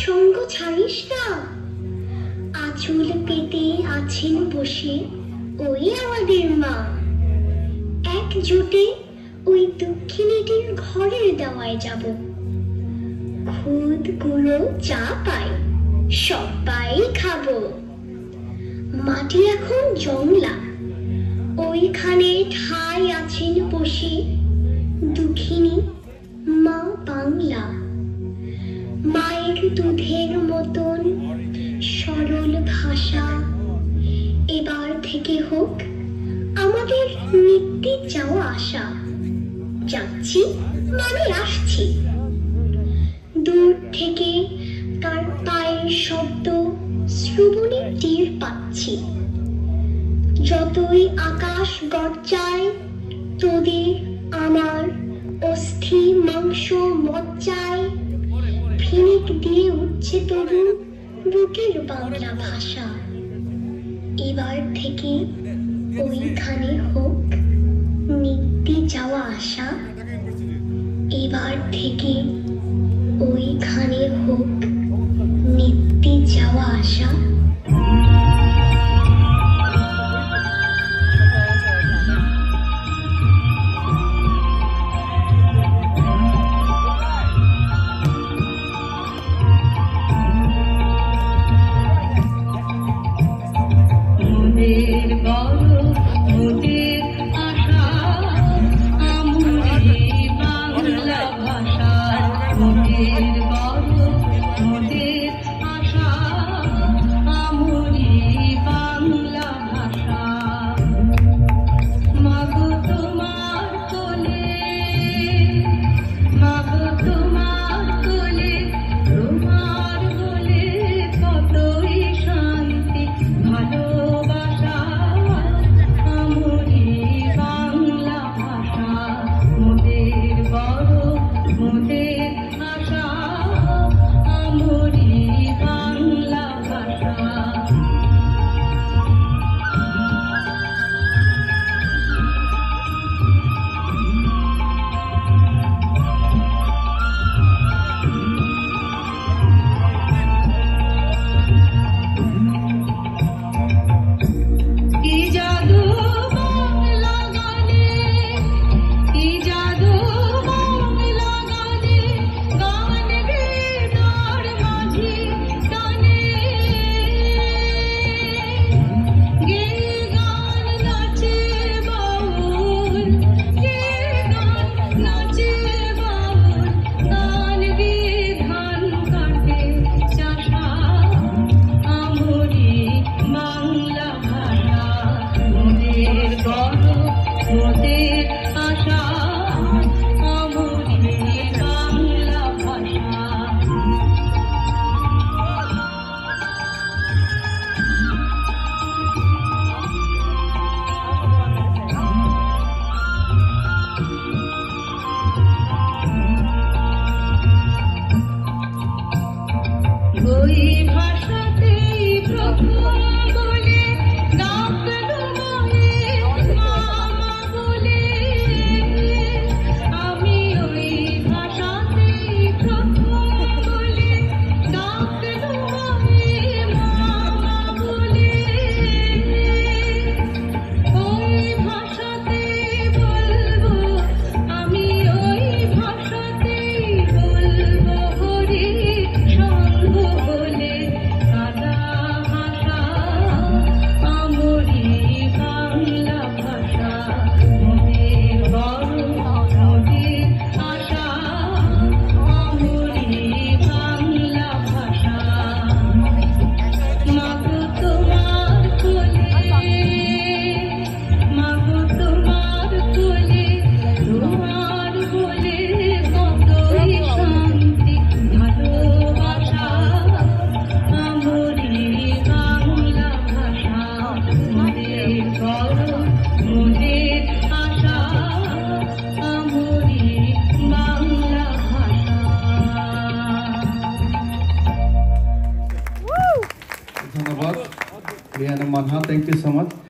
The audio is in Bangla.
সঙ্গ ছাড়িস না। আঁচল পেতে আছেন বসে ওই আমাদের মা। একজোটে ওই দক্ষিণীটির ঘরের দাওয়ায় যাব। খুদ গুঁড়ো চা পাই সবাই খাবো। মাটি এখন জংলা, ওইখানে ঠাই আছেন বসে দুঃখিনী মা বাংলা। মায়ের দুধের মতন সরল ভাষা এবার থেকে হোক আমাদের নিত্যি যাওয়া আসা। যাচ্ছি মানে আসছি। দূর থেকে তার পায়ের শব্দ শ্রবণে টের পাচ্ছি। যতই আকাশ গর্জায় তোদের আমার অস্থি মাংস মজ্জায় ফিনিক দিয়ে উঠছে তবু বুকের বাংলা ভাষা। এবার থেকে ওইখানে হোক নিত্যি যাওয়া আসা। এবার থেকে ওইখানে হোক নিত্যি যাওয়া আসা। Rihanna Manha, thank you so much.